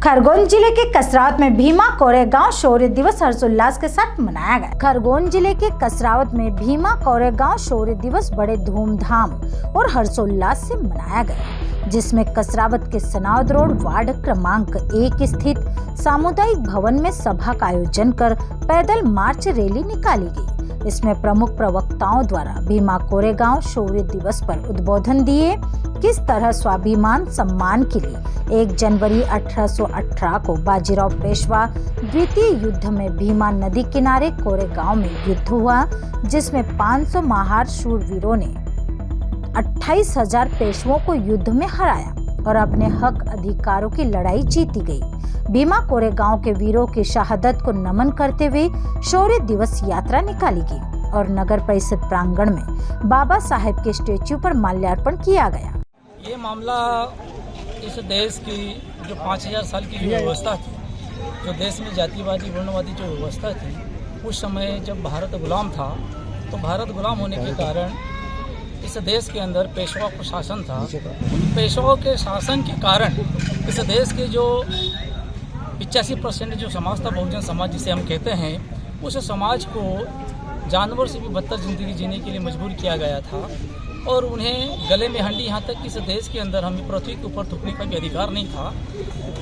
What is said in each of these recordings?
खरगोन जिले के कसरावत में भीमा कोरेगांव शौर्य दिवस हर्षोल्लास के साथ मनाया गया। खरगोन जिले के कसरावत में भीमा कोरेगांव शौर्य दिवस बड़े धूमधाम और हर्षोल्लास से मनाया गया, जिसमें कसरावत के सनावद रोड वार्ड क्रमांक 1 स्थित सामुदायिक भवन में सभा का आयोजन कर पैदल मार्च रैली निकाली गई। इसमें प्रमुख प्रवक्ताओं द्वारा भीमा कोरेगांव शौर्य दिवस पर उद्बोधन दिए। किस तरह स्वाभिमान सम्मान के लिए 1 जनवरी 1818 को बाजीराव पेशवा द्वितीय युद्ध में भीमा नदी किनारे कोरेगांव में युद्ध हुआ, जिसमें 500 महार शूरवीरों ने 28,000 पेशवों को युद्ध में हराया और अपने हक अधिकारों की लड़ाई जीती गई। भीमा कोरेगांव के वीरों की शहादत को नमन करते हुए शौर्य दिवस यात्रा निकाली गई और नगर परिषद प्रांगण में बाबा साहेब के स्टेच्यू पर माल्यार्पण किया गया। ये मामला इस देश की जो 5,000 साल की जो व्यवस्था थी, जो देश में जातिवादी वर्णवादी जो व्यवस्था थी, उस समय जब भारत गुलाम था, तो भारत गुलाम होने के कारण इस देश के अंदर पेशवा प्रशासन था। पेशवाओं के शासन के कारण इस देश के जो 85% जो समाज था, बहुजन समाज जिसे हम कहते हैं, उस समाज को जानवर से भी बदतर जिंदगी जीने के लिए मजबूर किया गया था और उन्हें गले में हंडी, यहाँ तक कि इस देश के अंदर हमें पृथ्वी के ऊपर थूकने का भी अधिकार नहीं था।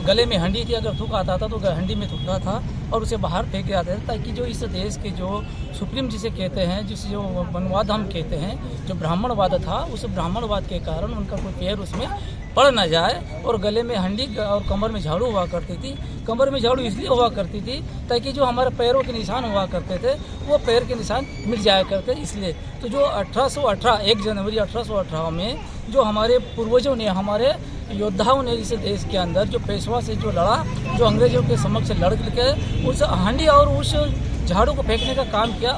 गले में हंडी थी, अगर थूक आता था तो हंडी में थूकता था और उसे बाहर फेंक दिया था, ताकि जो इस देश के जो सुप्रीम जिसे कहते हैं, जिसे जो वनवाद हम कहते हैं, जो ब्राह्मणवाद था, उस ब्राह्मणवाद के कारण उनका कोई पैर उसमें पड़ न जाए और गले में हंडी और कमर में झाड़ू हुआ करती थी। कमर में झाड़ू इसलिए हुआ करती थी ताकि जो हमारे पैरों के निशान हुआ करते थे वो पैर के निशान मिट जाया करते, इसलिए। तो जो 1818 1 जनवरी 1818 में जो हमारे पूर्वजों ने, हमारे योद्धाओं ने इस देश के अंदर जो पेशवा से जो लड़ा, जो अंग्रेजों के समक्ष लड़ के उस हंडी और उस झाड़ू को फेंकने का काम किया।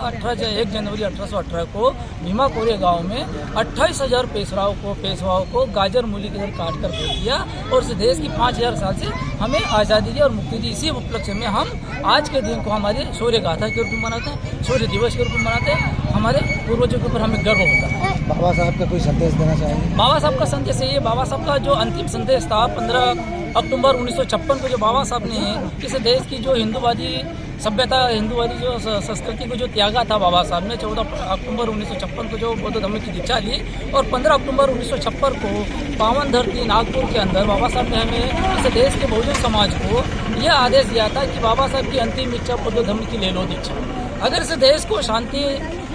1 जनवरी 1818 को भीमा कोरेगांव में 28,000 पेशवाओं को गाजर मूली के अंदर काट कर फेंक दिया और इस देश की 5,000 साल से हमें आज़ादी दी और मुक्ति दी। इसी उपलक्ष्य में हम आज के दिन को हमारे शौर्य गाथा के रूप में मनाते हैं, शौर्य दिवस के रूप में मनाते हैं। हमारे पूर्वजों के ऊपर हमें गर्व होता है। बाबा साहब का कोई संदेश देना चाहेंगे? बाबा साहब का संदेश ये, बाबा साहब का जो अंतिम संदेश था 15 अक्टूबर 1956 को जो बाबा साहब ने इस देश की जो हिंदूवादी सभ्यता, हिंदूवादी जो संस्कृति को जो त्यागा था, बाबा साहब ने 14 अक्टूबर 1956 को जो बौद्ध धर्म की दीक्षा ली और 15 अक्टूबर 1956 को पावन धरती नागपुर के अंदर बाबा साहब ने हमें इस देश के बहुजन समाज को यह आदेश दिया था कि बाबा साहब की अंतिम इच्छा बौद्ध धर्म की ले लो दीक्षा। अगर इस देश को शांति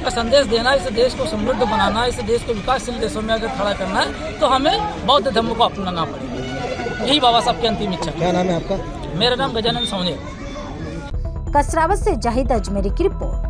का संदेश देना, इस देश को समृद्ध बनाना, इस देश को विकासशील देशों में अगर खड़ा करना है तो हमें बौद्ध धर्म को अपनाना पड़ेगा। यही बाबा साहब की अंतिम इच्छा। क्या नाम है आपका? मेरा नाम गजानन सोने। कसरावत से जाहिद अजमेरी की रिपोर्ट।